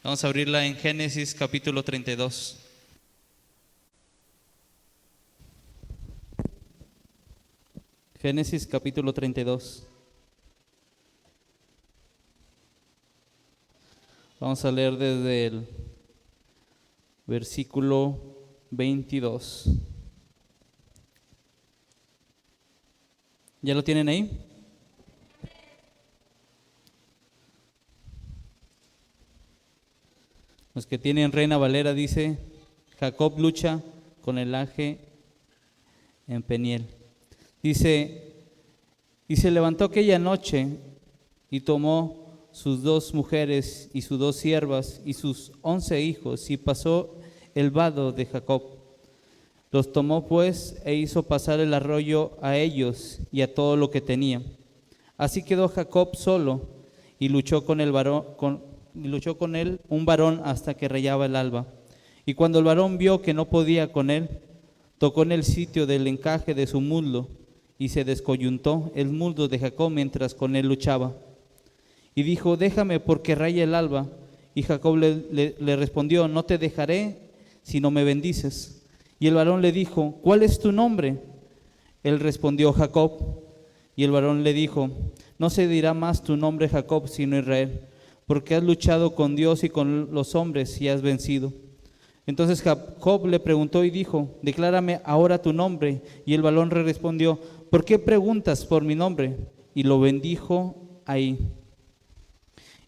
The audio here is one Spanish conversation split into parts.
Vamos a abrirla en Génesis capítulo 32. Génesis capítulo 32. Vamos a leer desde el versículo 22. ¿Ya lo tienen ahí? Los que tienen Reina Valera dice: Jacob lucha con el aje en Peniel. Dice: y se levantó aquella noche y tomó sus 2 mujeres y sus 2 siervas y sus 11 hijos y pasó el vado de Jacob. Los tomó pues e hizo pasar el arroyo a ellos y a todo lo que tenía. Así quedó Jacob solo y luchó con él un varón hasta que rayaba el alba. Y cuando el varón vio que no podía con él, tocó en el sitio del encaje de su muslo y se descoyuntó el muslo de Jacob mientras con él luchaba. Y dijo: déjame porque raya el alba. Y Jacob le respondió: no te dejaré si no me bendices. Y el varón le dijo: ¿cuál es tu nombre? Él respondió: Jacob. Y el varón le dijo: no se dirá más tu nombre Jacob, sino Israel, porque has luchado con Dios y con los hombres y has vencido. Entonces Jacob le preguntó y dijo: declárame ahora tu nombre. Y el varón le respondió: ¿por qué preguntas por mi nombre? Y lo bendijo ahí.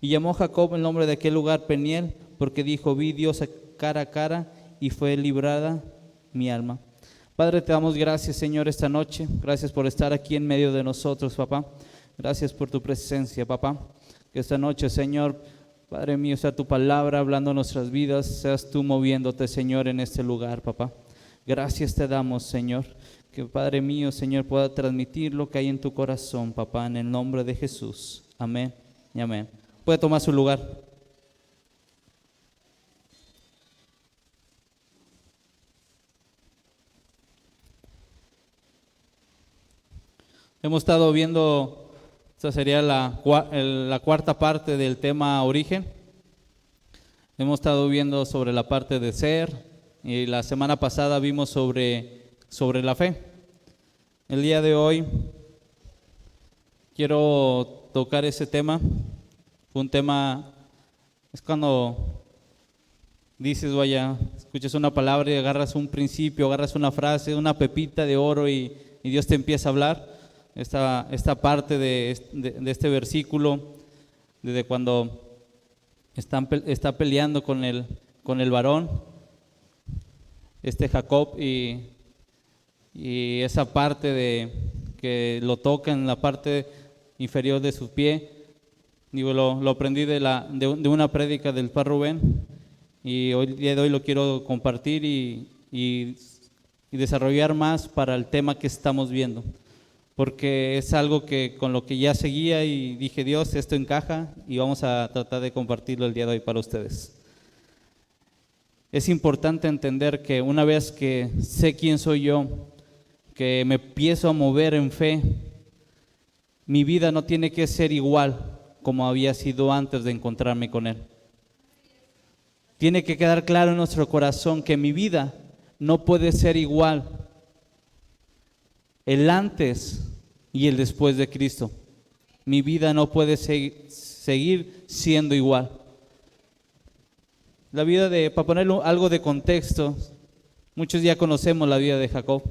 Y llamó Jacob el nombre de aquel lugar Peniel, porque dijo: vi Dios cara a cara y fue librada mi alma. Padre, te damos gracias, Señor, esta noche. Gracias por estar aquí en medio de nosotros, papá. Gracias por tu presencia, papá. Que esta noche, Señor, Padre mío, sea tu palabra hablando en nuestras vidas. Seas tú moviéndote, Señor, en este lugar, papá. Gracias te damos, Señor. Que, Padre mío, Señor, pueda transmitir lo que hay en tu corazón, papá, en el nombre de Jesús. Amén y amén. Puede tomar su lugar. Hemos estado viendo, esta sería la cuarta parte del tema origen. Hemos estado viendo sobre la parte de ser y la semana pasada vimos sobre la fe. El día de hoy quiero tocar ese tema. Un tema, es cuando dices, vaya, escuchas una palabra y agarras un principio, agarras una frase, una pepita de oro y Dios te empieza a hablar. Esta parte de este versículo, desde cuando está peleando con el varón, Jacob, y esa parte de que lo toca en la parte inferior de su pie. Digo, lo aprendí de una prédica del Padre Rubén, y hoy día de hoy lo quiero compartir y desarrollar más para el tema que estamos viendo, porque es algo que con lo que ya seguía y dije: Dios, esto encaja y vamos a tratar de compartirlo el día de hoy para ustedes. Es importante entender que una vez que sé quién soy yo, que me empiezo a mover en fe, mi vida no tiene que ser igual como había sido antes de encontrarme con Él. Tiene que quedar claro en nuestro corazón que mi vida no puede ser igual el antes y el después de Cristo. Mi vida no puede seguir siendo igual. La vida para ponerle algo de contexto, muchos ya conocemos la vida de Jacob.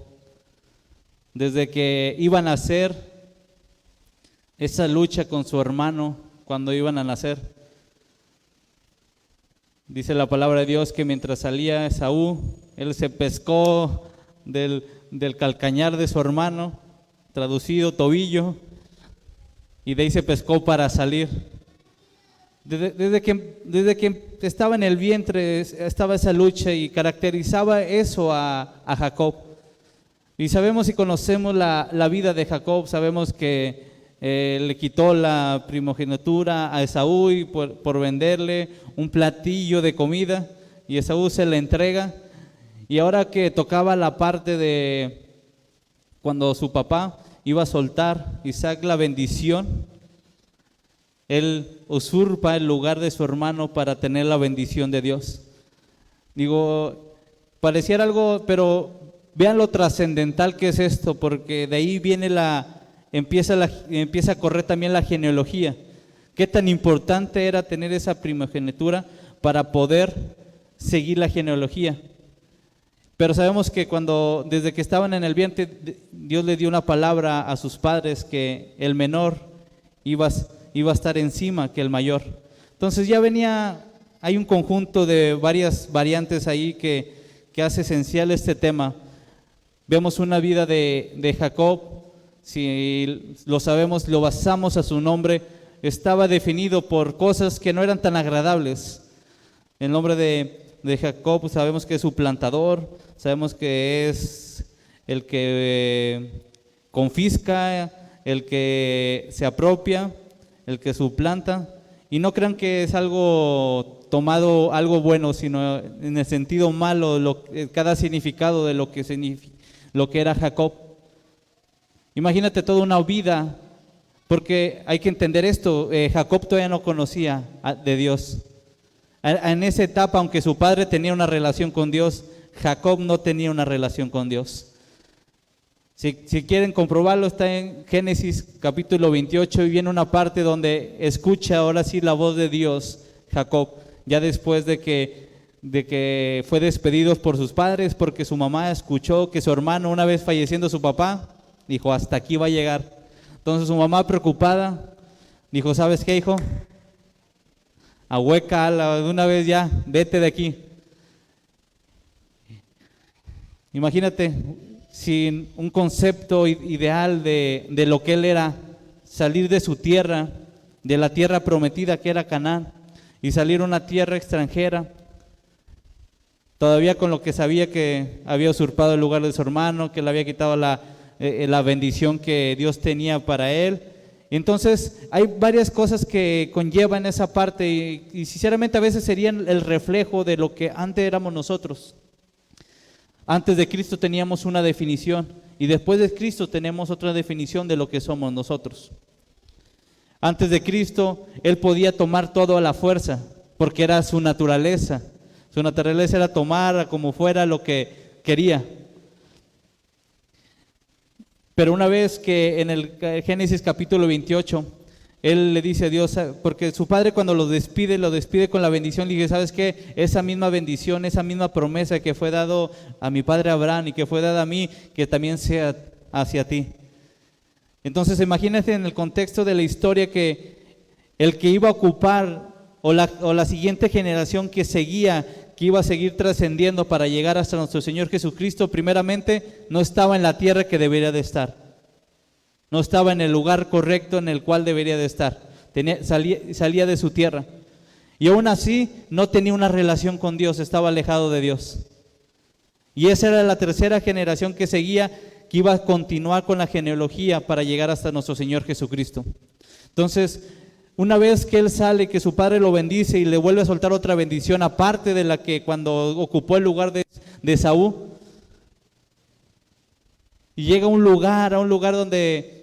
Desde que iba a nacer, esa lucha con su hermano cuando iban a nacer. Dice la palabra de Dios que mientras salía Esaú, él se pescó del calcañar de su hermano, traducido tobillo, y de ahí se pescó para salir. Desde que estaba en el vientre estaba esa lucha y caracterizaba eso a Jacob. Y sabemos y conocemos la vida de Jacob. Sabemos que le quitó la primogenitura a Esaú y por venderle un platillo de comida, y Esaú se la entrega. Y ahora que tocaba la parte de cuando su papá iba a soltar Isaac la bendición, Él usurpa el lugar de su hermano para tener la bendición de Dios. Digo, pareciera algo, pero vean lo trascendental que es esto, porque de ahí viene empieza a correr también la genealogía. Qué tan importante era tener esa primogenitura para poder seguir la genealogía. Pero sabemos que desde que estaban en el vientre, Dios le dio una palabra a sus padres que el menor iba a estar encima que el mayor. Entonces ya hay un conjunto de varias variantes ahí que hace esencial este tema. Vemos una vida de Jacob, si lo sabemos, lo basamos a su nombre, estaba definido por cosas que no eran tan agradables. El nombre de Jacob sabemos que es su plantador, sabemos que es el que confisca, el que se apropia, el que suplanta. Y no crean que es algo tomado, algo bueno, sino en el sentido malo, cada significado de lo que era Jacob. Imagínate toda una vida, porque hay que entender esto, Jacob todavía no conocía de Dios. En esa etapa, aunque su padre tenía una relación con Dios, Jacob no tenía una relación con Dios. Si quieren comprobarlo, está en Génesis capítulo 28 y viene una parte donde escucha ahora sí la voz de Dios, Jacob, ya después de que fue despedido por sus padres, porque su mamá escuchó que su hermano, una vez falleciendo su papá, dijo, hasta aquí va a llegar. Entonces su mamá, preocupada, dijo, ¿sabes qué, hijo? Ahueca de una vez ya, vete de aquí. Imagínate, sin un concepto ideal de lo que él era, salir de su tierra, de la tierra prometida que era Canaán, y salir a una tierra extranjera, todavía con lo que sabía que había usurpado el lugar de su hermano, que le había quitado la bendición que Dios tenía para él. Entonces hay varias cosas que conllevan esa parte y sinceramente a veces serían el reflejo de lo que antes éramos nosotros. Antes de Cristo teníamos una definición y después de Cristo tenemos otra definición de lo que somos nosotros. Antes de Cristo, Él podía tomar todo a la fuerza porque era su naturaleza. Su naturaleza era tomar como fuera lo que quería. Pero una vez que en el Génesis capítulo 28, él le dice a Dios, porque su padre cuando lo despide con la bendición, le dice, ¿sabes qué? Esa misma bendición, esa misma promesa que fue dado a mi padre Abraham y que fue dada a mí, que también sea hacia ti. Entonces imagínate en el contexto de la historia que el que iba a ocupar o la siguiente generación que seguía, que iba a seguir trascendiendo para llegar hasta nuestro Señor Jesucristo, primeramente no estaba en la tierra que debería de estar. No estaba en el lugar correcto en el cual debería de estar. Salía de su tierra. Y aún así no tenía una relación con Dios, estaba alejado de Dios. Y esa era la tercera generación que seguía, que iba a continuar con la genealogía para llegar hasta nuestro Señor Jesucristo. Entonces, una vez que él sale, que su padre lo bendice y le vuelve a soltar otra bendición, aparte de la que cuando ocupó el lugar de Saúl, y llega a un lugar donde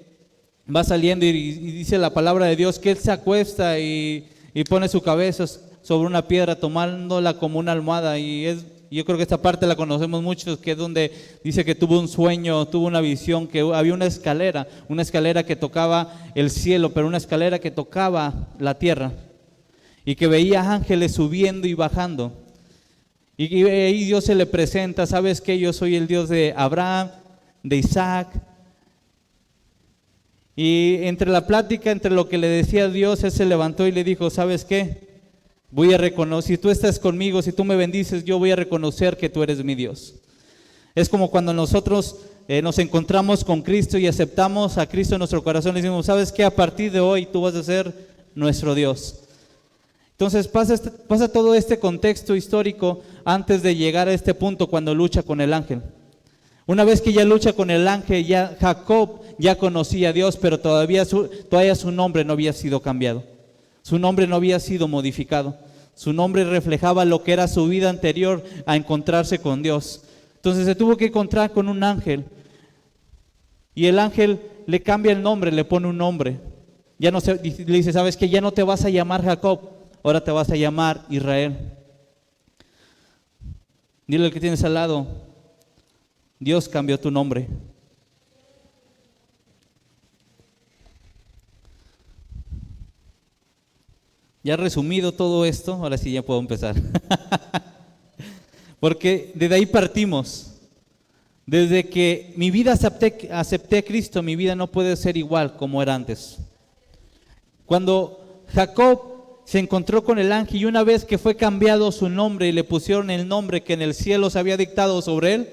va saliendo y dice la palabra de Dios que él se acuesta y pone su cabeza sobre una piedra tomándola como una almohada. Yo creo que esta parte la conocemos muchos, que es donde dice que tuvo un sueño, tuvo una visión, que había una escalera que tocaba el cielo, pero una escalera que tocaba la tierra y que veía ángeles subiendo y bajando. Y ahí Dios se le presenta, ¿sabes qué? Yo soy el Dios de Abraham, de Isaac. Y entre la plática, entre lo que le decía Dios, él se levantó y le dijo, ¿sabes qué? Voy a reconocer, si tú estás conmigo, si tú me bendices, yo voy a reconocer que tú eres mi Dios. Es como cuando nosotros nos encontramos con Cristo y aceptamos a Cristo en nuestro corazón, le decimos, ¿sabes qué? A partir de hoy tú vas a ser nuestro Dios. Entonces pasa todo este contexto histórico antes de llegar a este punto cuando lucha con el ángel. Una vez que ya lucha con el ángel, ya Jacob ya conocía a Dios, pero todavía su nombre no había sido cambiado. Su nombre no había sido modificado. Su nombre reflejaba lo que era su vida anterior a encontrarse con Dios. Entonces se tuvo que encontrar con un ángel. Y el ángel le cambia el nombre, le pone un nombre. Ya no se, le dice, ¿sabes qué? Ya no te vas a llamar Jacob, ahora te vas a llamar Israel. Dile al que tienes al lado, Dios cambió tu nombre. Ya resumido todo esto, ahora sí ya puedo empezar. Porque desde ahí partimos. Desde que mi vida acepté a Cristo, mi vida no puede ser igual como era antes. Cuando Jacob se encontró con el ángel y una vez que fue cambiado su nombre y le pusieron el nombre que en el cielo se había dictado sobre él,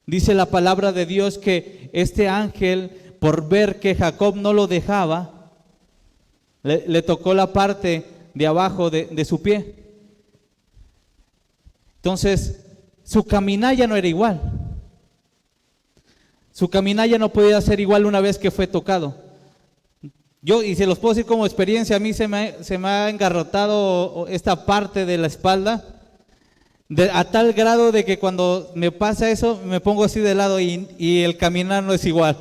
dice la palabra de Dios que este ángel, por ver que Jacob no lo dejaba, le tocó la parte de abajo de su pie. Entonces, su caminar ya no era igual. Su caminar ya no podía ser igual una vez que fue tocado. Yo, y se los puedo decir como experiencia, a mí se me ha engarrotado esta parte de la espalda, a tal grado de que cuando me pasa eso, me pongo así de lado y el caminar no es igual.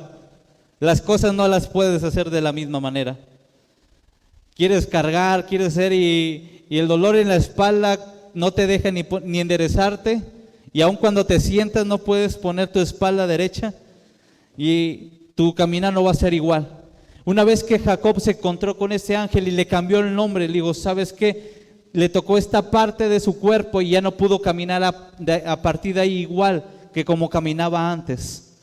Las cosas no las puedes hacer de la misma manera. Quieres cargar, quieres hacer y el dolor en la espalda no te deja ni enderezarte, y aun cuando te sientas no puedes poner tu espalda derecha y tu caminar no va a ser igual. Una vez que Jacob se encontró con ese ángel y le cambió el nombre, le digo, ¿sabes qué? Le tocó esta parte de su cuerpo y ya no pudo caminar a partir de ahí igual que como caminaba antes.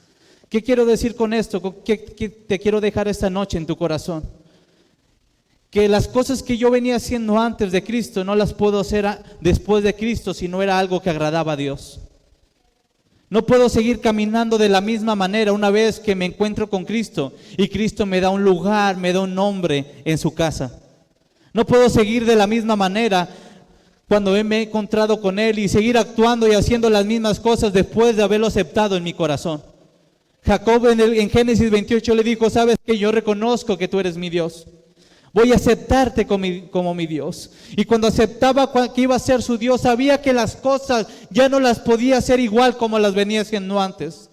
¿Qué quiero decir con esto? ¿Qué te quiero dejar esta noche en tu corazón? Que las cosas que yo venía haciendo antes de Cristo no las puedo hacer después de Cristo si no era algo que agradaba a Dios. No puedo seguir caminando de la misma manera una vez que me encuentro con Cristo y Cristo me da un lugar, me da un nombre en su casa. No puedo seguir de la misma manera cuando me he encontrado con Él y seguir actuando y haciendo las mismas cosas después de haberlo aceptado en mi corazón. Jacob en Génesis 28 le dijo, ¿sabes qué? Yo reconozco que tú eres mi Dios. Voy a aceptarte como mi Dios. Y cuando aceptaba que iba a ser su Dios, sabía que las cosas ya no las podía hacer igual como las venía haciendo antes.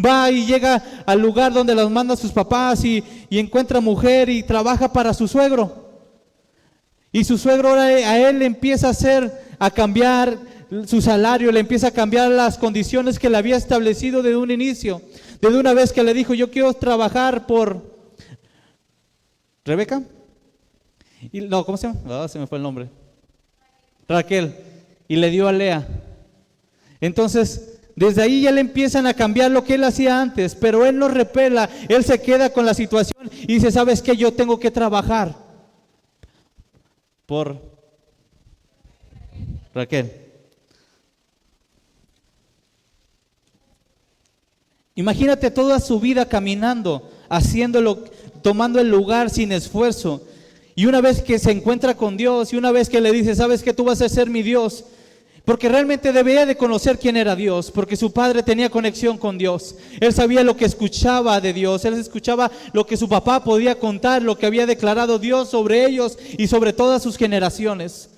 Va y llega al lugar donde las manda sus papás y encuentra mujer y trabaja para su suegro. Y su suegro ahora a él le empieza a cambiar su salario, le empieza a cambiar las condiciones que le había establecido desde un inicio. Desde una vez que le dijo, yo quiero trabajar por Rebeca. No, ¿cómo se llama? Se me fue el nombre. Raquel. Y le dio a Lea. Entonces, desde ahí ya le empiezan a cambiar lo que él hacía antes, pero él no repela, él se queda con la situación y dice, ¿sabes qué? Yo tengo que trabajar por Raquel. Imagínate toda su vida caminando, haciéndolo, tomando el lugar sin esfuerzo. Y una vez que se encuentra con Dios y una vez que le dice, ¿sabes qué? Tú vas a ser mi Dios. Porque realmente debía de conocer quién era Dios, porque su padre tenía conexión con Dios. Él sabía lo que escuchaba de Dios, él escuchaba lo que su papá podía contar, lo que había declarado Dios sobre ellos y sobre todas sus generaciones.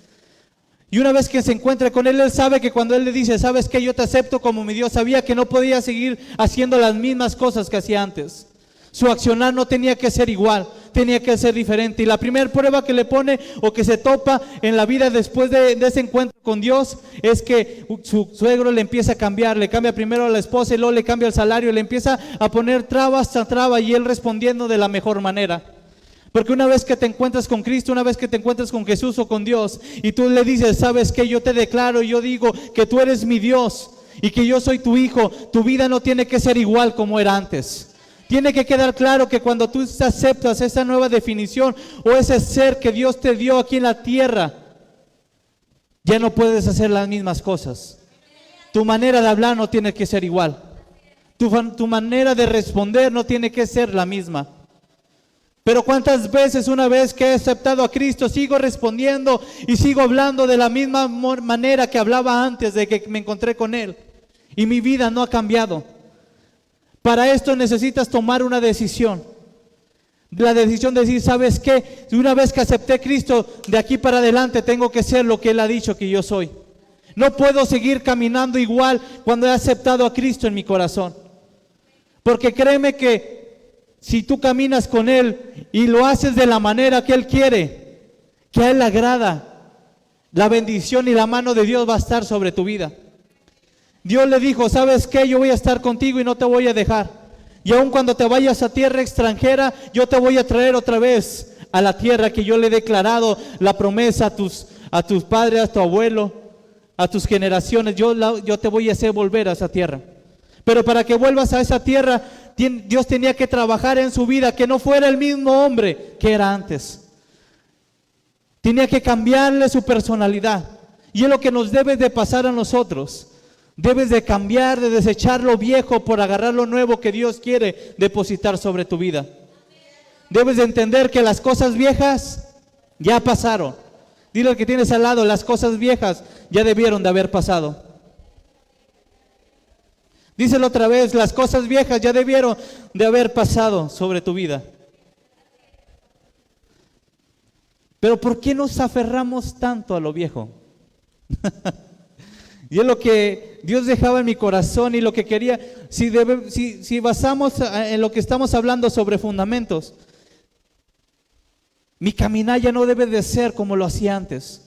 Y una vez que se encuentra con él sabe que cuando él le dice, ¿sabes qué? Yo te acepto como mi Dios, sabía que no podía seguir haciendo las mismas cosas que hacía antes. Su accionar no tenía que ser igual, tenía que ser diferente. Y la primera prueba que le pone o que se topa en la vida después de ese encuentro con Dios es que su suegro le empieza a cambiar, le cambia primero a la esposa y luego le cambia el salario, le empieza a poner trabas tras trabas y él respondiendo de la mejor manera. Porque una vez que te encuentras con Cristo, una vez que te encuentras con Jesús o con Dios y tú le dices, ¿sabes qué? Yo te declaro, yo digo que tú eres mi Dios y que yo soy tu hijo, tu vida no tiene que ser igual como era antes. Tiene que quedar claro que cuando tú aceptas esa nueva definición o ese ser que Dios te dio aquí en la tierra, ya no puedes hacer las mismas cosas. Tu manera de hablar no tiene que ser igual. Tu manera de responder no tiene que ser la misma. Pero cuántas veces una vez que he aceptado a Cristo sigo respondiendo y sigo hablando de la misma manera que hablaba antes de que me encontré con Él. Y mi vida no ha cambiado. Para esto necesitas tomar una decisión. La decisión de decir, ¿sabes qué? Una vez que acepté a Cristo, de aquí para adelante tengo que ser lo que Él ha dicho que yo soy. No puedo seguir caminando igual cuando he aceptado a Cristo en mi corazón. Porque créeme que si tú caminas con Él y lo haces de la manera que Él quiere, que a Él le agrada, la bendición y la mano de Dios va a estar sobre tu vida. Dios le dijo, ¿sabes qué? Yo voy a estar contigo y no te voy a dejar. Y aun cuando te vayas a tierra extranjera, yo te voy a traer otra vez a la tierra que yo le he declarado la promesa a tus padres, a tu abuelo, a tus generaciones. Yo te voy a hacer volver a esa tierra. Pero para que vuelvas a esa tierra, Dios tenía que trabajar en su vida, que no fuera el mismo hombre que era antes. Tenía que cambiarle su personalidad. Y es lo que nos debe de pasar a nosotros. Debes de cambiar, de desechar lo viejo por agarrar lo nuevo que Dios quiere depositar sobre tu vida. Debes de entender que las cosas viejas ya pasaron. Dile al que tienes al lado, las cosas viejas ya debieron de haber pasado. Díselo otra vez, las cosas viejas ya debieron de haber pasado sobre tu vida. Pero ¿por qué nos aferramos tanto a lo viejo? Y es lo que Dios dejaba en mi corazón y lo que quería. Si basamos en lo que estamos hablando sobre fundamentos, mi caminar ya no debe de ser como lo hacía antes.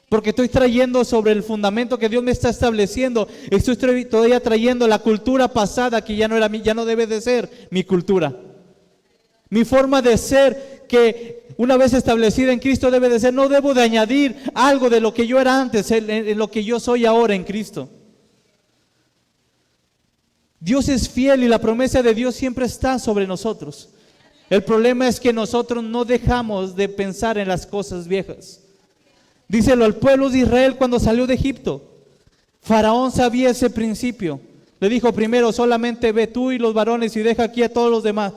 Porque estoy trayendo sobre el fundamento que Dios me está estableciendo. Estoy todavía trayendo la cultura pasada que ya no debe de ser mi cultura. Mi forma de ser, que una vez establecida en Cristo debe de ser. No debo de añadir algo de lo que yo era antes, en lo que yo soy ahora en Cristo. Dios es fiel y la promesa de Dios siempre está sobre nosotros. El problema es que nosotros no dejamos de pensar en las cosas viejas. Díselo al pueblo de Israel cuando salió de Egipto. Faraón sabía ese principio. Le dijo primero, solamente ve tú y los varones y deja aquí a todos los demás.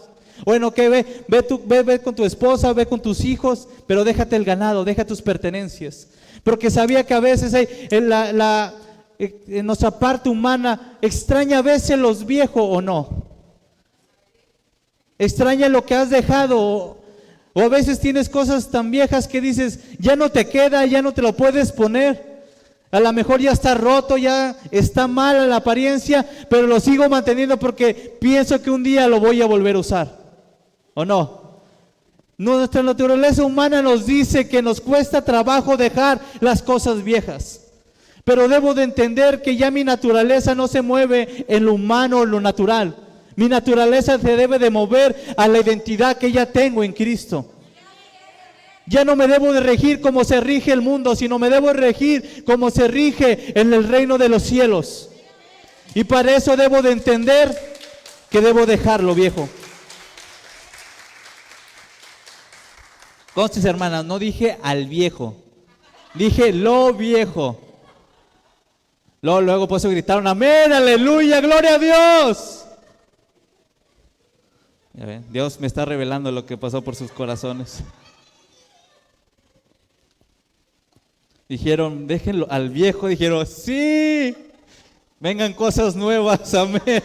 Bueno, que ve con tu esposa, ve con tus hijos, pero déjate el ganado, deja tus pertenencias. Porque sabía que a veces en nuestra parte humana extraña a veces los viejos o no. Extraña lo que has dejado. O a veces tienes cosas tan viejas que dices, ya no te queda, ya no te lo puedes poner. A lo mejor ya está roto, ya está mala la apariencia, pero lo sigo manteniendo porque pienso que un día lo voy a volver a usar. ¿O no? Nuestra naturaleza humana nos dice que nos cuesta trabajo dejar las cosas viejas. Pero debo de entender que ya mi naturaleza no se mueve en lo humano o en lo natural. Mi naturaleza se debe de mover a la identidad que ya tengo en Cristo. Ya no me debo de regir como se rige el mundo, sino me debo de regir como se rige en el reino de los cielos. Y para eso debo de entender que debo dejar lo viejo. Constes, hermanas, no dije al viejo, dije lo viejo. Luego por eso gritaron, amén, aleluya, gloria a Dios. Ya ven, Dios me está revelando lo que pasó por sus corazones. Dijeron, déjenlo al viejo, dijeron, sí, vengan cosas nuevas, amén.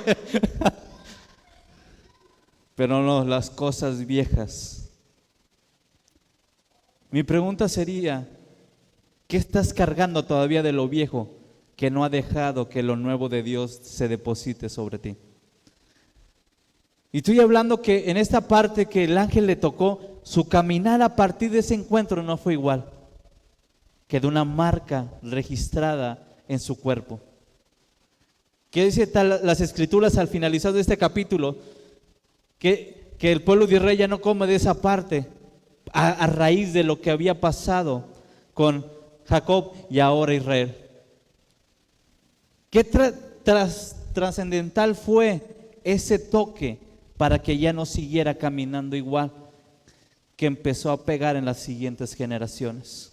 Pero no, las cosas viejas. Mi pregunta sería, ¿qué estás cargando todavía de lo viejo que no ha dejado que lo nuevo de Dios se deposite sobre ti? Y estoy hablando que en esta parte que el ángel le tocó, su caminar a partir de ese encuentro no fue igual. Quedó una marca registrada en su cuerpo. ¿Qué dice las escrituras al finalizar de este capítulo? Que el pueblo de Israel ya no come de esa parte a raíz de lo que había pasado con Jacob y ahora Israel. ¿Qué trascendental fue ese toque para que ya no siguiera caminando igual, que empezó a pegar en las siguientes generaciones?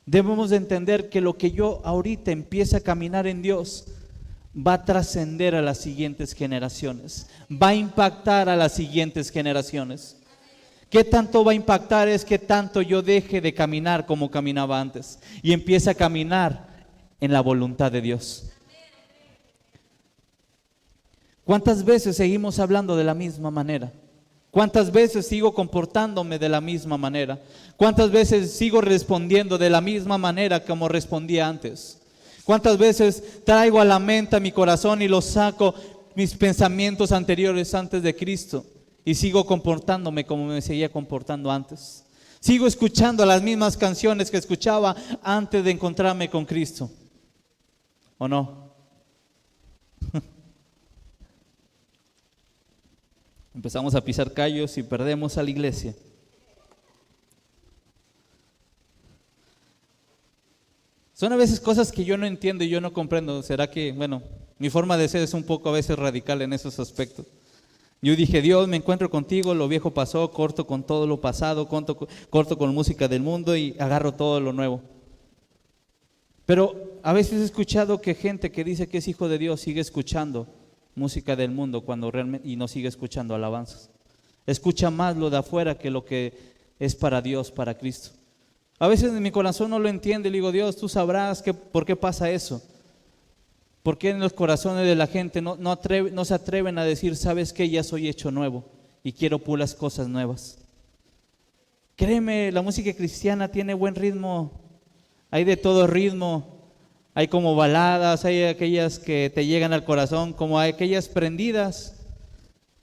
Debemos de entender que lo que yo ahorita empiece a caminar en Dios va a trascender a las siguientes generaciones, va a impactar a las siguientes generaciones. ¿Qué tanto va a impactar? Es que tanto yo deje de caminar como caminaba antes y empiece a caminar en la voluntad de Dios. ¿Cuántas veces seguimos hablando de la misma manera? ¿Cuántas veces sigo comportándome de la misma manera? ¿Cuántas veces sigo respondiendo de la misma manera como respondía antes? ¿Cuántas veces traigo a la mente, a mi corazón y lo saco mis pensamientos anteriores antes de Cristo? y sigo comportándome como me seguía comportando antes. Sigo escuchando las mismas canciones que escuchaba antes de encontrarme con Cristo. ¿O no? Empezamos a pisar callos y perdemos a la iglesia. Son a veces cosas que yo no entiendo y yo no comprendo. ¿Será que, bueno, mi forma de ser es un poco a veces radical en esos aspectos? Yo dije, Dios, me encuentro contigo, lo viejo pasó, corto con todo lo pasado, corto con música del mundo y agarro todo lo nuevo. Pero a veces he escuchado que gente que dice que es hijo de Dios sigue escuchando música del mundo cuando realmente y no sigue escuchando alabanzas. Escucha más lo de afuera que lo que es para Dios, para Cristo. A veces en mi corazón no lo entiende y le digo, Dios, tú sabrás por qué pasa eso. ¿Por qué en los corazones de la gente no se atreven a decir, sabes qué, ya soy hecho nuevo y quiero puras cosas nuevas? Créeme, la música cristiana tiene buen ritmo, hay de todo ritmo, hay como baladas, hay aquellas que te llegan al corazón, como hay aquellas prendidas,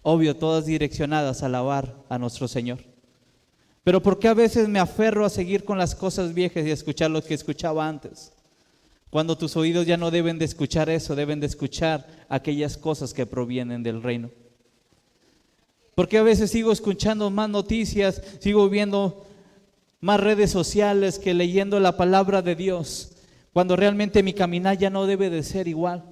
obvio, todas direccionadas a alabar a nuestro Señor. Pero ¿por qué a veces me aferro a seguir con las cosas viejas y a escuchar lo que escuchaba antes? Cuando tus oídos ya no deben de escuchar eso, deben de escuchar aquellas cosas que provienen del reino. Porque a veces sigo escuchando más noticias, sigo viendo más redes sociales que leyendo la palabra de Dios, cuando realmente mi caminar ya no debe de ser igual.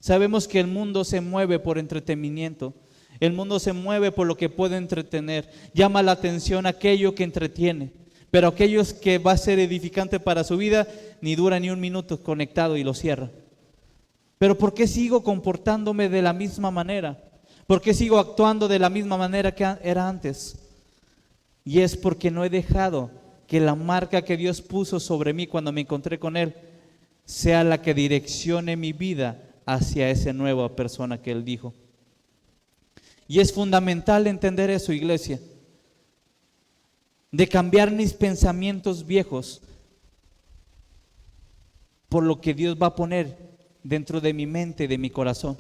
Sabemos que el mundo se mueve por entretenimiento, el mundo se mueve por lo que puede entretener, llama la atención aquello que entretiene. Pero aquellos que va a ser edificante para su vida, ni dura ni un minuto conectado y lo cierra. Pero ¿por qué sigo comportándome de la misma manera? ¿Por qué sigo actuando de la misma manera que era antes? Y es porque no he dejado que la marca que Dios puso sobre mí cuando me encontré con Él sea la que direccione mi vida hacia esa nueva persona que Él dijo. Y es fundamental entender eso, iglesia, de cambiar mis pensamientos viejos por lo que Dios va a poner dentro de mi mente, de mi corazón.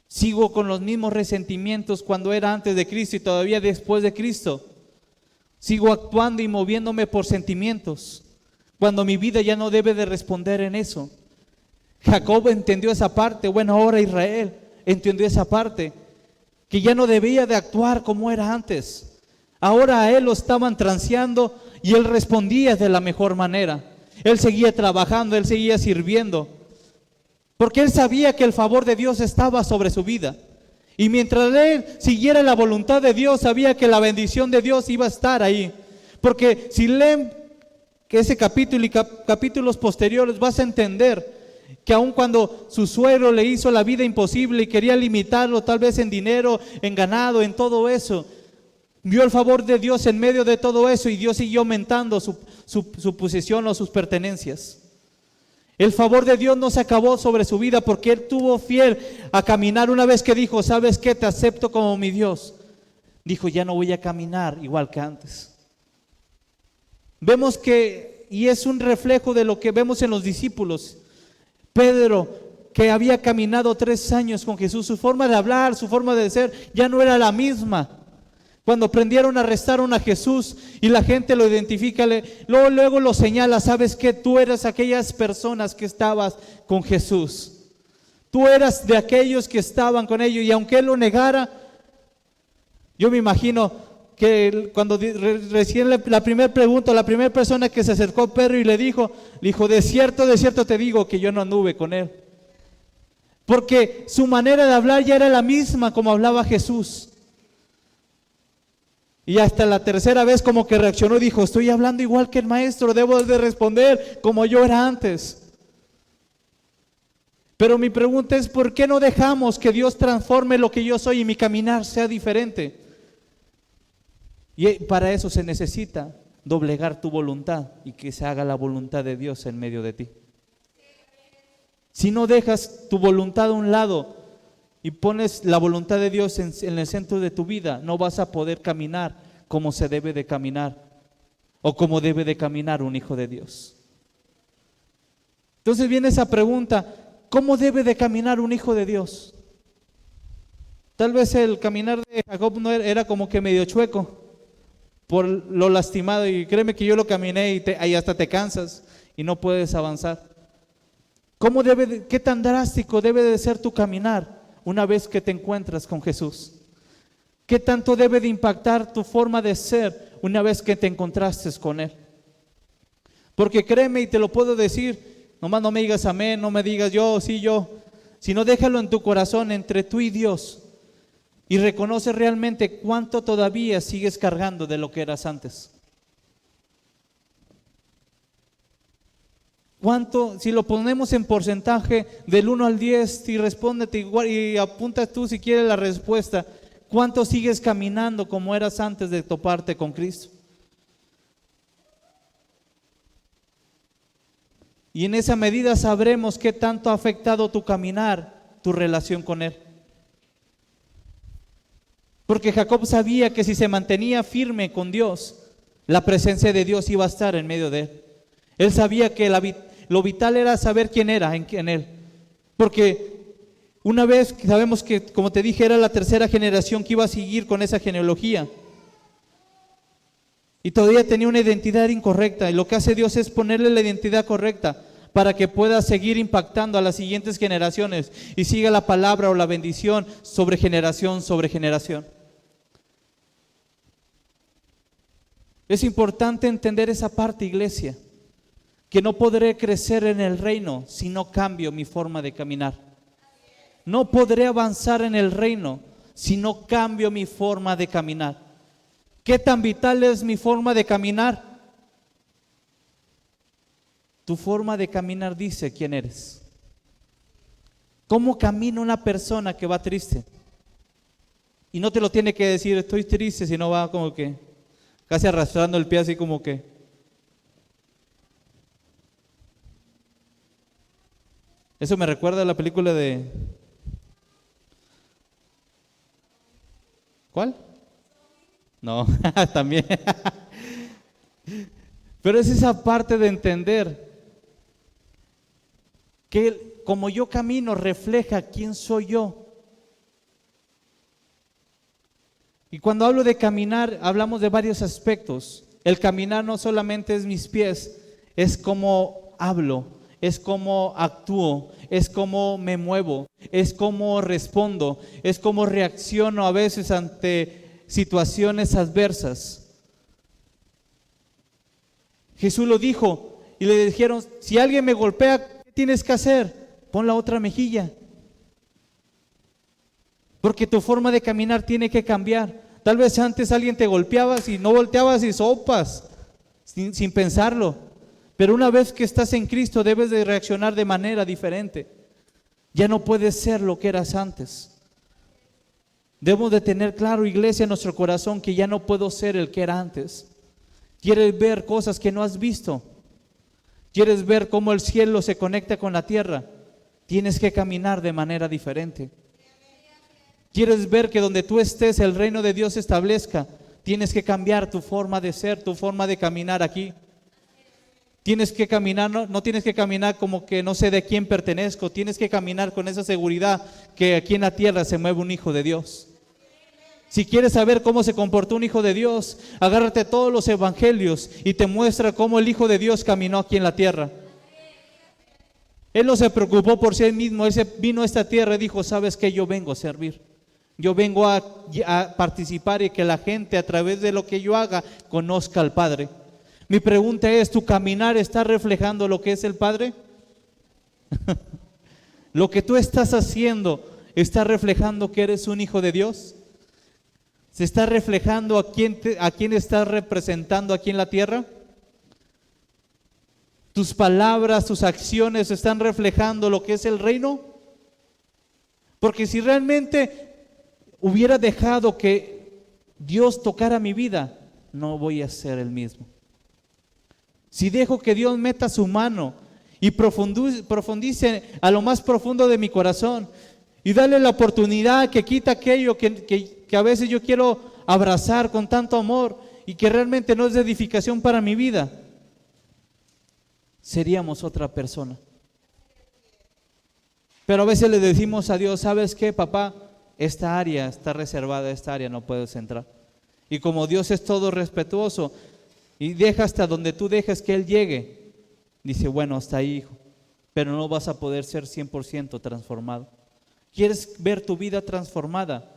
Sigo con los mismos resentimientos cuando era antes de Cristo y todavía después de Cristo. Sigo actuando y moviéndome por sentimientos, cuando mi vida ya no debe de responder en eso. Jacob entendió esa parte, bueno, ahora Israel entendió esa parte, que ya no debía de actuar como era antes. Ahora a él lo estaban transeando y él respondía de la mejor manera. Él seguía trabajando, él seguía sirviendo, porque él sabía que el favor de Dios estaba sobre su vida. Y mientras él siguiera la voluntad de Dios, sabía que la bendición de Dios iba a estar ahí. Porque si leen ese capítulo y capítulos posteriores, vas a entender que aun cuando su suegro le hizo la vida imposible y quería limitarlo tal vez en dinero, en ganado, en todo eso, vio el favor de Dios en medio de todo eso y Dios siguió aumentando su posesión o sus pertenencias. El favor de Dios no se acabó sobre su vida porque él tuvo fiel a caminar. Una vez que dijo, ¿sabes qué? Te acepto como mi Dios. Dijo, ya no voy a caminar igual que antes. Vemos que, y es un reflejo de lo que vemos en los discípulos. Pedro, que había caminado 3 años con Jesús, su forma de hablar, su forma de ser, ya no era la misma. Cuando prendieron, arrestaron a Jesús y la gente lo identifica, luego lo señala, ¿sabes qué? Tú eras aquellas personas que estabas con Jesús. Tú eras de aquellos que estaban con ellos y aunque él lo negara, yo me imagino que cuando recién la primera pregunta, la primera persona que se acercó a Pedro y le dijo, de cierto te digo que yo no anduve con él. Porque su manera de hablar ya era la misma como hablaba Jesús. Y hasta la tercera vez como que reaccionó y dijo, estoy hablando igual que el maestro, debo de responder como yo era antes. Pero mi pregunta es, ¿por qué no dejamos que Dios transforme lo que yo soy y mi caminar sea diferente? Y para eso se necesita doblegar tu voluntad y que se haga la voluntad de Dios en medio de ti. Si no dejas tu voluntad a un lado y pones la voluntad de Dios en el centro de tu vida, no vas a poder caminar como se debe de caminar o como debe de caminar un hijo de Dios. Entonces viene esa pregunta, ¿cómo debe de caminar un hijo de Dios? Tal vez el caminar de Jacob no era como que medio chueco por lo lastimado, y créeme que yo lo caminé y hasta te cansas y no puedes avanzar. ¿Qué tan drástico debe de ser tu caminar una vez que te encuentras con Jesús? ¿Qué tanto debe de impactar tu forma de ser una vez que te encontraste con Él? Porque créeme, y te lo puedo decir, nomás no me digas amén, no me digas yo, sí, yo, sino déjalo en tu corazón entre tú y Dios, y reconoce realmente cuánto todavía sigues cargando de lo que eras antes. ¿Cuánto, si lo ponemos en porcentaje del 1 al 10, y respóndete igual y apunta tú si quieres la respuesta, ¿cuánto sigues caminando como eras antes de toparte con Cristo? Y en esa medida sabremos qué tanto ha afectado tu caminar, tu relación con Él. Porque Jacob sabía que si se mantenía firme con Dios, la presencia de Dios iba a estar en medio de él. Él sabía que lo vital era saber quién era en él. Porque una vez sabemos que, como te dije, era la tercera generación que iba a seguir con esa genealogía. Y todavía tenía una identidad incorrecta. Y lo que hace Dios es ponerle la identidad correcta para que pueda seguir impactando a las siguientes generaciones y siga la palabra o la bendición sobre generación sobre generación. Es importante entender esa parte, iglesia, que no podré crecer en el reino si no cambio mi forma de caminar. No podré avanzar en el reino si no cambio mi forma de caminar. ¿Qué tan vital es mi forma de caminar? Tu forma de caminar dice quién eres. ¿Cómo camina una persona que va triste? Y no te lo tiene que decir, estoy triste, sino va como que casi arrastrando el pie así como que. Eso me recuerda a la película de... ¿Cuál? No, también. Pero es esa parte de entender que como yo camino refleja quién soy yo. Y cuando hablo de caminar, hablamos de varios aspectos. El caminar no solamente es mis pies, es cómo hablo, es cómo actúo, es cómo me muevo, es cómo respondo, es cómo reacciono a veces ante situaciones adversas. Jesús lo dijo y le dijeron, si alguien me golpea, ¿qué tienes que hacer? Pon la otra mejilla. Porque tu forma de caminar tiene que cambiar. Tal vez antes alguien te golpeaba y no volteabas y sopas, sin pensarlo. Pero una vez que estás en Cristo debes de reaccionar de manera diferente. Ya no puedes ser lo que eras antes. Debemos de tener claro, iglesia, en nuestro corazón que ya no puedo ser el que era antes. ¿Quieres ver cosas que no has visto? ¿Quieres ver cómo el cielo se conecta con la tierra? Tienes que caminar de manera diferente. ¿Quieres ver que donde tú estés el reino de Dios se establezca? Tienes que cambiar tu forma de ser, tu forma de caminar aquí. Tienes que caminar, no tienes que caminar como que no sé de quién pertenezco. Tienes que caminar con esa seguridad que aquí en la tierra se mueve un hijo de Dios. Si quieres saber cómo se comportó un hijo de Dios, agárrate todos los evangelios y te muestra cómo el Hijo de Dios caminó aquí en la tierra. Él no se preocupó por sí mismo, él vino a esta tierra y dijo, ¿sabes qué? Yo vengo a servir. Yo vengo a participar y que la gente a través de lo que yo haga conozca al Padre. Mi pregunta es, ¿tu caminar está reflejando lo que es el Padre? ¿Lo que tú estás haciendo está reflejando que eres un hijo de Dios? ¿Se está reflejando a quién estás representando aquí en la tierra? ¿Tus palabras, tus acciones están reflejando lo que es el reino? Porque si realmente hubiera dejado que Dios tocara mi vida, no voy a ser el mismo. Si dejo que Dios meta su mano y profundice a lo más profundo de mi corazón y darle la oportunidad que quita aquello que a veces yo quiero abrazar con tanto amor y que realmente no es de edificación para mi vida, seríamos otra persona. Pero a veces le decimos a Dios, ¿sabes qué, papá? esta área está reservada, esta área no puedes entrar. Y como Dios es todo respetuoso y deja hasta donde tú dejas que Él llegue, dice, bueno, hasta ahí, hijo, pero no vas a poder ser 100% transformado. ¿Quieres ver tu vida transformada?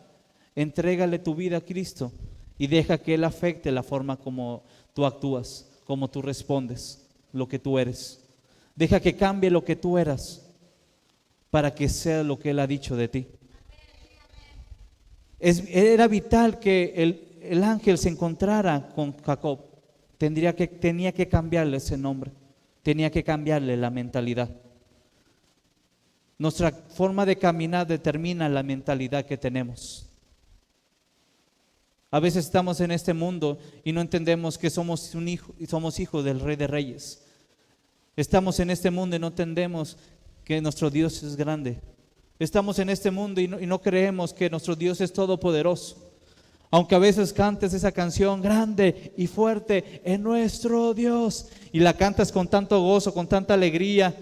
Entrégale tu vida a Cristo y deja que Él afecte la forma como tú actúas, como tú respondes, lo que tú eres. Deja que cambie lo que tú eras para que sea lo que Él ha dicho de ti. Era vital que el ángel se encontrara con Jacob. Tenía que cambiarle ese nombre, tenía que cambiarle la mentalidad. Nuestra forma de caminar determina la mentalidad que tenemos. A veces estamos en este mundo y no entendemos que somos hijos del Rey de Reyes. Estamos en este mundo y no entendemos que nuestro Dios es grande. Estamos en este mundo y no creemos que nuestro Dios es todopoderoso. Aunque a veces cantes esa canción, grande y fuerte es nuestro Dios, y la cantas con tanto gozo, con tanta alegría,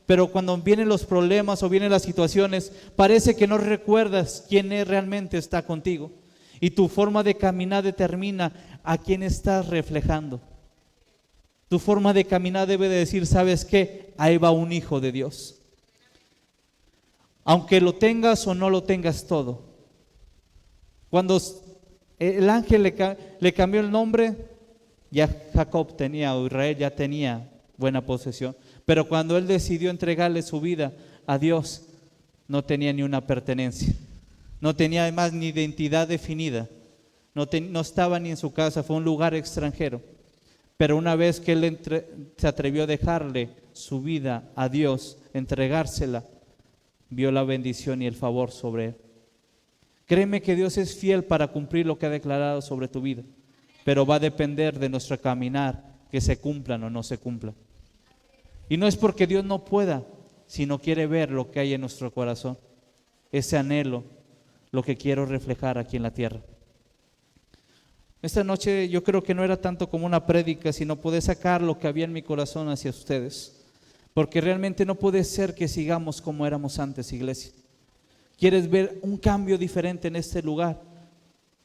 pero cuando vienen los problemas o vienen las situaciones, parece que no recuerdas quién realmente está contigo. Y tu forma de caminar determina a quién estás reflejando. Tu forma de caminar debe de decir, ¿sabes qué? Ahí va un hijo de Dios. Aunque lo tengas o no lo tengas todo. Cuando el ángel le cambió el nombre, ya Jacob tenía, o Israel ya tenía buena posesión. Pero cuando él decidió entregarle su vida a Dios, no tenía ni una pertenencia. No tenía además ni identidad definida. No estaba ni en su casa, fue un lugar extranjero. Pero una vez que él se atrevió a dejarle su vida a Dios, entregársela, vio la bendición y el favor sobre él. Créeme que Dios es fiel para cumplir lo que ha declarado sobre tu vida, pero va a depender de nuestro caminar que se cumplan o no se cumplan. Y no es porque Dios no pueda, sino quiere ver lo que hay en nuestro corazón, ese anhelo, lo que quiero reflejar aquí en la tierra. Esta noche yo creo que no era tanto como una prédica, sino poder sacar lo que había en mi corazón hacia ustedes, porque realmente no puede ser que sigamos como éramos antes, iglesia. ¿Quieres ver un cambio diferente en este lugar?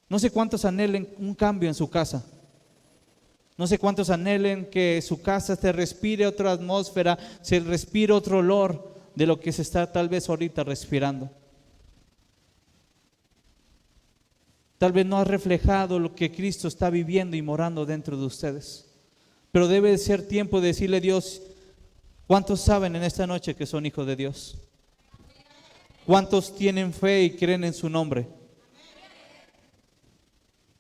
No sé cuántos anhelen un cambio en su casa. No sé cuántos anhelen que su casa se respire otra atmósfera, se respire otro olor de lo que se está tal vez ahorita respirando. Tal vez no ha reflejado lo que Cristo está viviendo y morando dentro de ustedes. Pero debe de ser tiempo de decirle a Dios, ¿cuántos saben en esta noche que son hijos de Dios? ¿Cuántos tienen fe y creen en su nombre?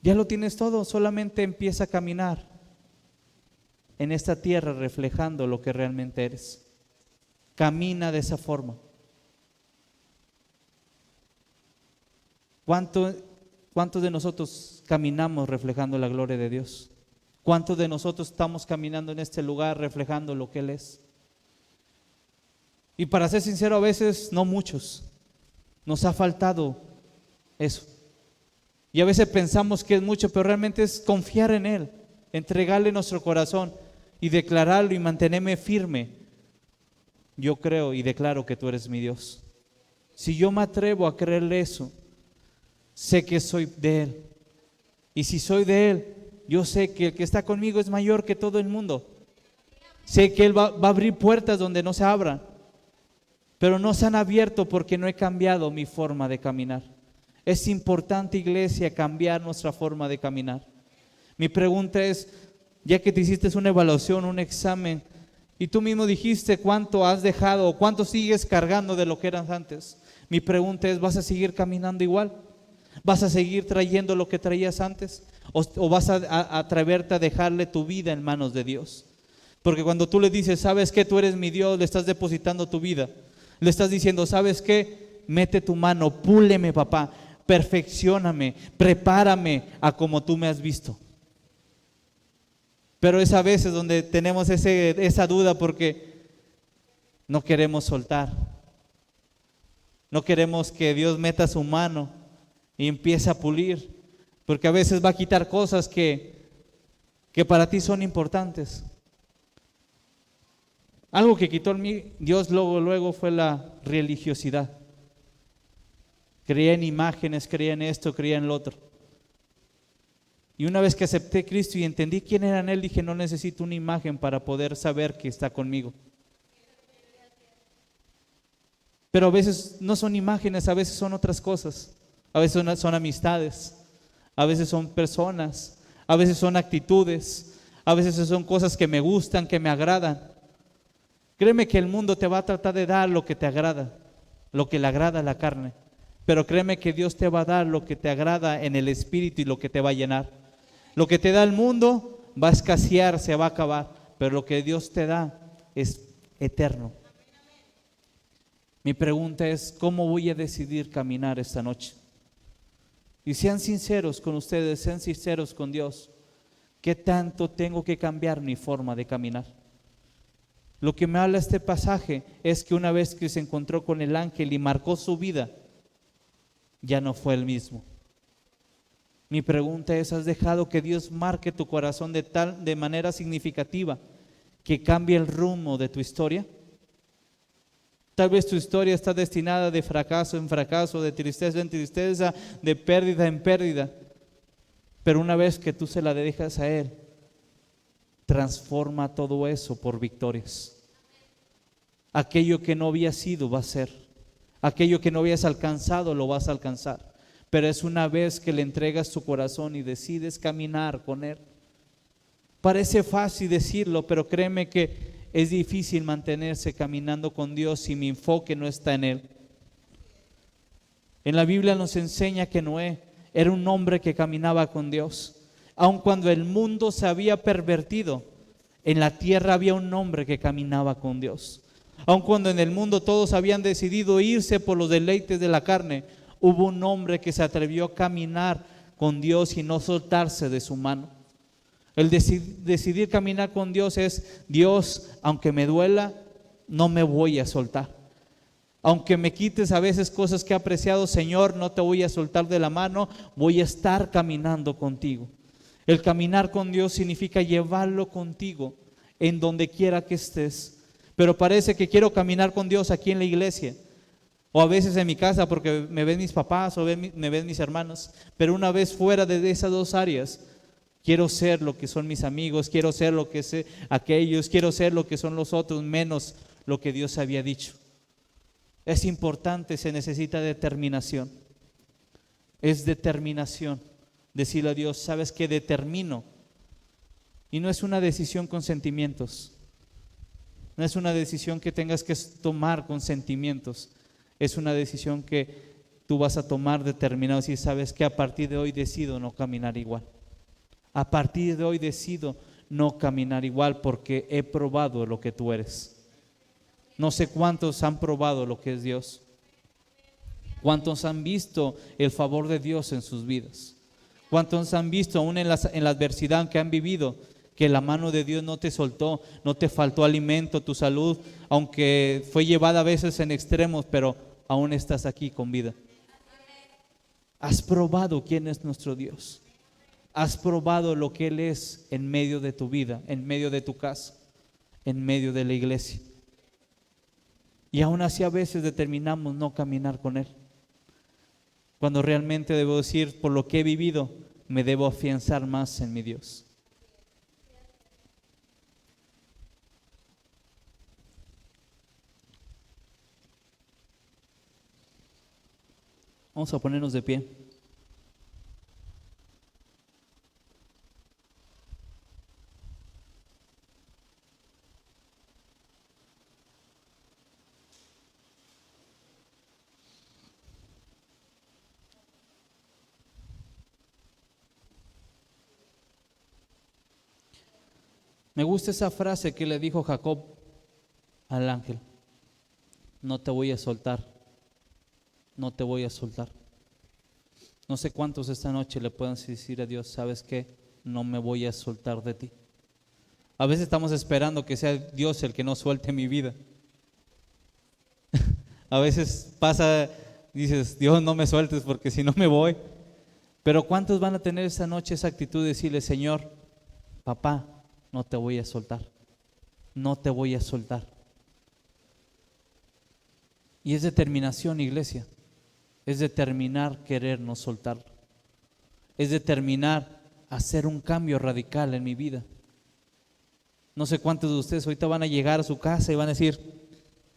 Ya lo tienes todo, solamente empieza a caminar en esta tierra reflejando lo que realmente eres. Camina de esa forma. ¿Cuántos de nosotros caminamos reflejando la gloria de Dios? ¿Cuántos de nosotros estamos caminando en este lugar reflejando lo que Él es? Y para ser sincero, a veces no muchos. Nos ha faltado eso. Y a veces pensamos que es mucho, pero realmente es confiar en Él, entregarle nuestro corazón y declararlo y mantenerme firme. Yo creo y declaro que tú eres mi Dios. Si yo me atrevo a creerle eso, sé que soy de Él. Y si soy de Él, yo sé que el que está conmigo es mayor que todo el mundo. Sé que Él va a abrir puertas donde no se abran, pero no se han abierto porque no he cambiado mi forma de caminar. Es importante, iglesia, cambiar nuestra forma de caminar. Mi pregunta es, ya que te hiciste una evaluación, un examen, y tú mismo dijiste cuánto has dejado o cuánto sigues cargando de lo que eras antes, mi pregunta es, ¿vas a seguir caminando igual? ¿Vas a seguir trayendo lo que traías antes? ¿O vas a atreverte a dejarle tu vida en manos de Dios? Porque cuando tú le dices, ¿sabes qué? Tú eres mi Dios, le estás depositando tu vida. Le estás diciendo, ¿sabes qué? Mete tu mano, púleme, papá, perfeccióname, prepárame a como tú me has visto. Pero es a veces donde tenemos esa duda porque no queremos soltar. No queremos que Dios meta su mano y empiece a pulir, porque a veces va a quitar cosas que para ti son importantes. Algo que quitó en mí Dios luego fue la religiosidad. Creía en imágenes, creía en esto, creía en lo otro. Y una vez que acepté a Cristo y entendí quién era en Él, dije, no necesito una imagen para poder saber que está conmigo. Pero a veces no son imágenes, a veces son otras cosas. A veces son amistades, a veces son personas, a veces son actitudes, a veces son cosas que me gustan, que me agradan. Créeme que el mundo te va a tratar de dar lo que te agrada, lo que le agrada a la carne. Pero créeme que Dios te va a dar lo que te agrada en el espíritu y lo que te va a llenar. Lo que te da el mundo va a escasear, se va a acabar, pero lo que Dios te da es eterno. Mi pregunta es, ¿cómo voy a decidir caminar esta noche? Y sean sinceros con ustedes, sean sinceros con Dios. ¿Qué tanto tengo que cambiar mi forma de caminar? Lo que me habla este pasaje es que una vez que se encontró con el ángel y marcó su vida, ya no fue el mismo. Mi pregunta es, ¿has dejado que Dios marque tu corazón de manera significativa que cambie el rumbo de tu historia? Tal vez tu historia está destinada de fracaso en fracaso, de tristeza en tristeza, de pérdida en pérdida. Pero una vez que tú se la dejas a Él, transforma todo eso por victorias. Aquello que no había sido va a ser. Aquello que no habías alcanzado lo vas a alcanzar. Pero es una vez que le entregas tu corazón y decides caminar con Él. Parece fácil decirlo, pero créeme que es difícil mantenerse caminando con Dios si mi enfoque no está en Él. En la Biblia nos enseña que Noé era un hombre que caminaba con Dios. Aun cuando el mundo se había pervertido, en la tierra había un hombre que caminaba con Dios. Aun cuando en el mundo todos habían decidido irse por los deleites de la carne, hubo un hombre que se atrevió a caminar con Dios y no soltarse de su mano. El decidir caminar con Dios es, Dios, aunque me duela, no me voy a soltar. Aunque me quites a veces cosas que he apreciado, Señor, no te voy a soltar de la mano, voy a estar caminando contigo. El caminar con Dios significa llevarlo contigo en donde quiera que estés. Pero parece que quiero caminar con Dios aquí en la iglesia, o a veces en mi casa porque me ven mis papás o me ven mis hermanos. Pero una vez fuera de esas dos áreas, quiero ser lo que son mis amigos, quiero ser lo que sé aquellos, quiero ser lo que son los otros, menos lo que Dios había dicho. Es importante, se necesita determinación. Es determinación. Decirle a Dios, ¿sabes qué? Determino. Y no es una decisión con sentimientos. No es una decisión que tengas que tomar con sentimientos. Es una decisión que tú vas a tomar determinado. Si sabes que a partir de hoy decido no caminar igual. A partir de hoy decido no caminar igual porque he probado lo que tú eres. No sé cuántos han probado lo que es Dios. Cuántos han visto el favor de Dios en sus vidas. Cuántos han visto aún en la adversidad que han vivido, que la mano de Dios no te soltó, no te faltó alimento, tu salud, aunque fue llevada a veces en extremos, pero aún estás aquí con vida. Has probado quién es nuestro Dios. Has probado lo que Él es en medio de tu vida, en medio de tu casa, en medio de la iglesia. Y aún así a veces determinamos no caminar con Él. Cuando realmente debo decir, por lo que he vivido, me debo afianzar más en mi Dios. Vamos a ponernos de pie. Me gusta esa frase que le dijo Jacob al ángel. No te voy a soltar. No te voy a soltar. No sé cuántos esta noche le puedan decir a Dios, ¿sabes qué? No me voy a soltar de ti. A veces estamos esperando que sea Dios el que no suelte mi vida. A veces pasa, dices, Dios, no me sueltes porque si no me voy. Pero ¿cuántos van a tener esta noche esa actitud de decirle, Señor, papá, no te voy a soltar? No te voy a soltar. Y es determinación, iglesia. es determinar querer no soltar, es determinar hacer un cambio radical en mi vida. No sé cuántos de ustedes ahorita van a llegar a su casa y van a decir: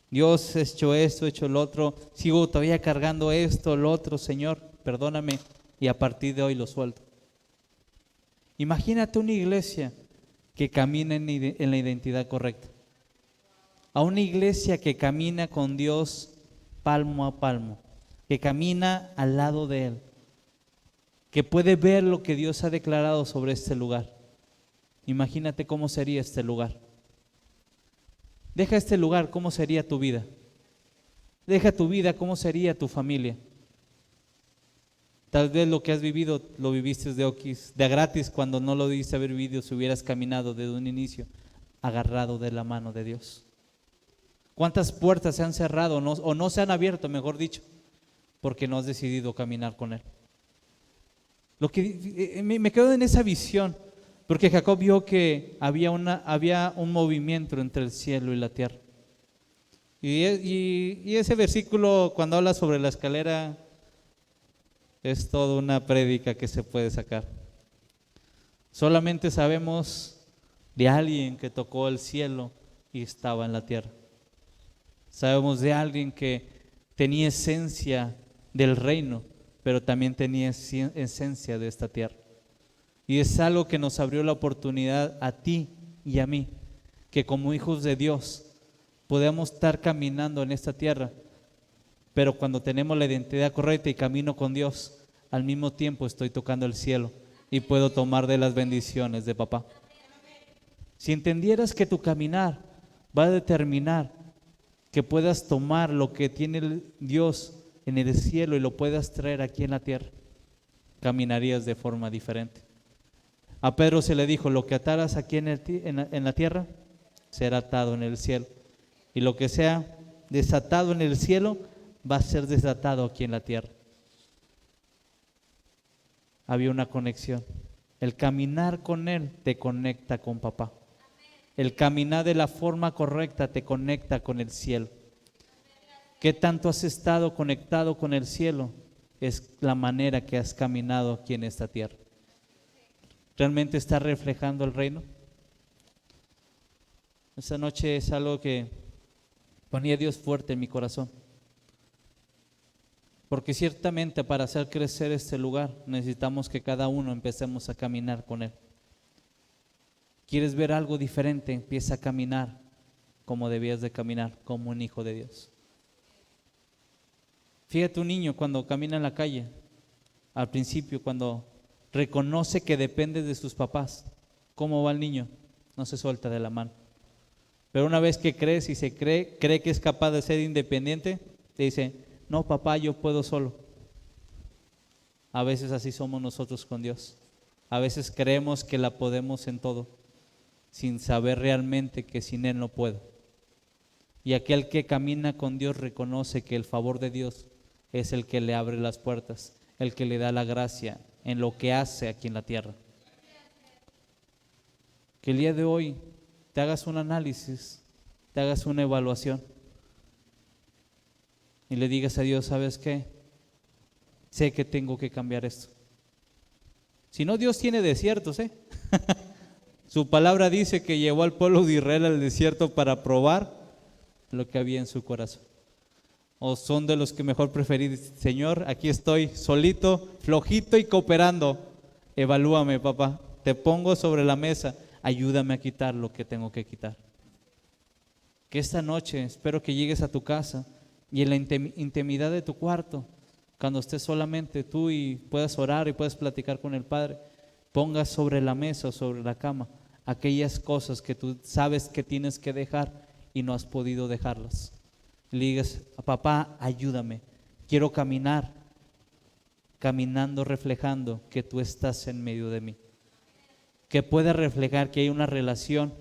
Dios, he hecho esto, he hecho lo otro, sigo todavía cargando esto, lo otro, Señor, perdóname, y a partir de hoy lo suelto. Imagínate una iglesia que camina en la identidad correcta, a una iglesia que camina con Dios palmo a palmo, que camina al lado de Él, que puede ver lo que Dios ha declarado sobre este lugar. Imagínate cómo sería este lugar. Deja este lugar, ¿cómo sería tu vida? Deja tu vida, ¿cómo sería tu familia? Tal vez lo que has vivido lo viviste de gratis, cuando no lo debiste haber vivido si hubieras caminado desde un inicio agarrado de la mano de Dios. ¿Cuántas puertas se han cerrado o no se han abierto, mejor dicho, porque no has decidido caminar con Él? Me quedo en esa visión, porque Jacob vio que había un movimiento entre el cielo y la tierra. Y ese versículo, cuando habla sobre la escalera, es toda una prédica que se puede sacar. Solamente sabemos de alguien que tocó el cielo y estaba en la tierra. Sabemos de alguien que tenía esencia del reino, pero también tenía esencia de esta tierra. Y es algo que nos abrió la oportunidad a ti y a mí, que como hijos de Dios podemos estar caminando en esta tierra, pero cuando tenemos la identidad correcta y camino con Dios, al mismo tiempo estoy tocando el cielo y puedo tomar de las bendiciones de papá. Si entendieras que tu caminar va a determinar que puedas tomar lo que tiene Dios en el cielo y lo puedas traer aquí en la tierra, caminarías de forma diferente. A Pedro se le dijo: lo que ataras aquí en la tierra será atado en el cielo, y lo que sea desatado en el cielo va a ser desatado aquí en la tierra. Había una conexión. El caminar con Él te conecta con papá. El caminar de la forma correcta te conecta con el cielo. ¿Qué tanto has estado conectado con el cielo? Es la manera que has caminado aquí en esta tierra. ¿Realmente está reflejando el reino? Esta noche es algo que ponía Dios fuerte en mi corazón. Porque ciertamente para hacer crecer este lugar necesitamos que cada uno empecemos a caminar con Él. ¿Quieres ver algo diferente? Empieza a caminar como debías de caminar, como un hijo de Dios. Fíjate un niño cuando camina en la calle, al principio cuando reconoce que depende de sus papás. ¿Cómo va el niño? No se suelta de la mano. Pero una vez que crece y se cree que es capaz de ser independiente, te dice: no, papá, yo puedo solo. A veces así somos nosotros con Dios. A veces creemos que la podemos en todo, sin saber realmente que sin Él no puedo. Y aquel que camina con Dios reconoce que el favor de Dios es el que le abre las puertas, el que le da la gracia en lo que hace aquí en la tierra. Que el día de hoy te hagas un análisis, te hagas una evaluación y le digas a Dios: ¿sabes qué? Sé que tengo que cambiar esto. Si no, Dios tiene desiertos, Su palabra dice que llevó al pueblo de Israel al desierto para probar lo que había en su corazón. O son de los que mejor preferís: Señor, aquí estoy solito, flojito y cooperando. Evalúame, papá, te pongo sobre la mesa, ayúdame a quitar lo que tengo que quitar. Que esta noche espero que llegues a tu casa y en la intimidad de tu cuarto, cuando estés solamente tú y puedas orar y puedas platicar con el Padre, pongas sobre la mesa o sobre la cama aquellas cosas que tú sabes que tienes que dejar y no has podido dejarlas. Le digas: papá, ayúdame, quiero caminar, caminando reflejando que tú estás en medio de mí. Que pueda reflejar que hay una relación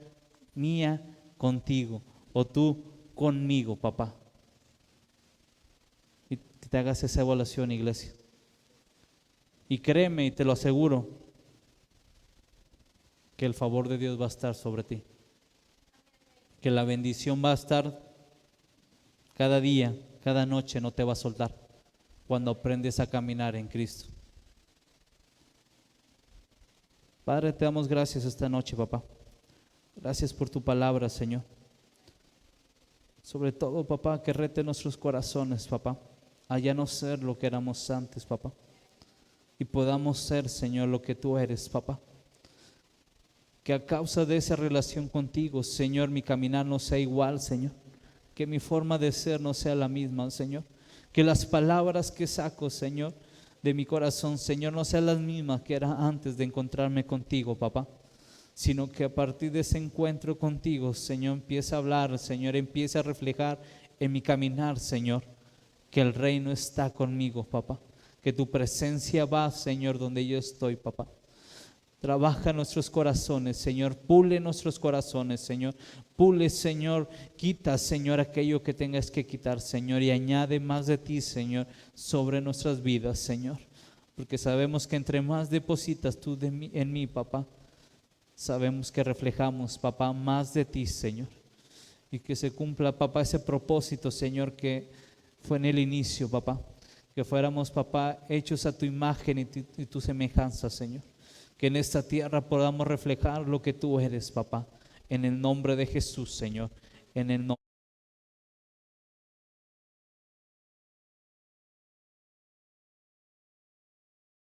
mía contigo o tú conmigo, papá. Y que te hagas esa evaluación, iglesia. Y créeme y te lo aseguro, que el favor de Dios va a estar sobre ti. Que la bendición va a estar cada día, cada noche, no te va a soltar. cuando aprendes a caminar en Cristo. Padre, te damos gracias esta noche, papá. Gracias por tu palabra, Señor. Sobre todo, papá, que rete nuestros corazones, papá, a ya no ser lo que éramos antes, papá, y podamos ser, Señor, lo que tú eres, papá. Que a causa de esa relación contigo, Señor, mi caminar no sea igual, Señor. Que mi forma de ser no sea la misma, Señor. Que las palabras que saco, Señor, de mi corazón, Señor, no sean las mismas que era antes de encontrarme contigo, papá. Sino que a partir de ese encuentro contigo, Señor, empieza a hablar, Señor, empieza a reflejar en mi caminar, Señor, que el reino está conmigo, papá. Que tu presencia va, Señor, donde yo estoy, papá. Trabaja nuestros corazones, Señor, pule nuestros corazones, Señor, pule, Señor, quita, Señor, aquello que tengas que quitar, Señor, y añade más de ti, Señor, sobre nuestras vidas, Señor, porque sabemos que entre más depositas tú en mí, papá, sabemos que reflejamos, papá, más de ti, Señor, y que se cumpla, papá, ese propósito, Señor, que fue en el inicio, papá, que fuéramos, papá, hechos a tu imagen y tu semejanza, Señor. Que en esta tierra podamos reflejar lo que tú eres, papá. En el nombre de Jesús, Señor. En el nombre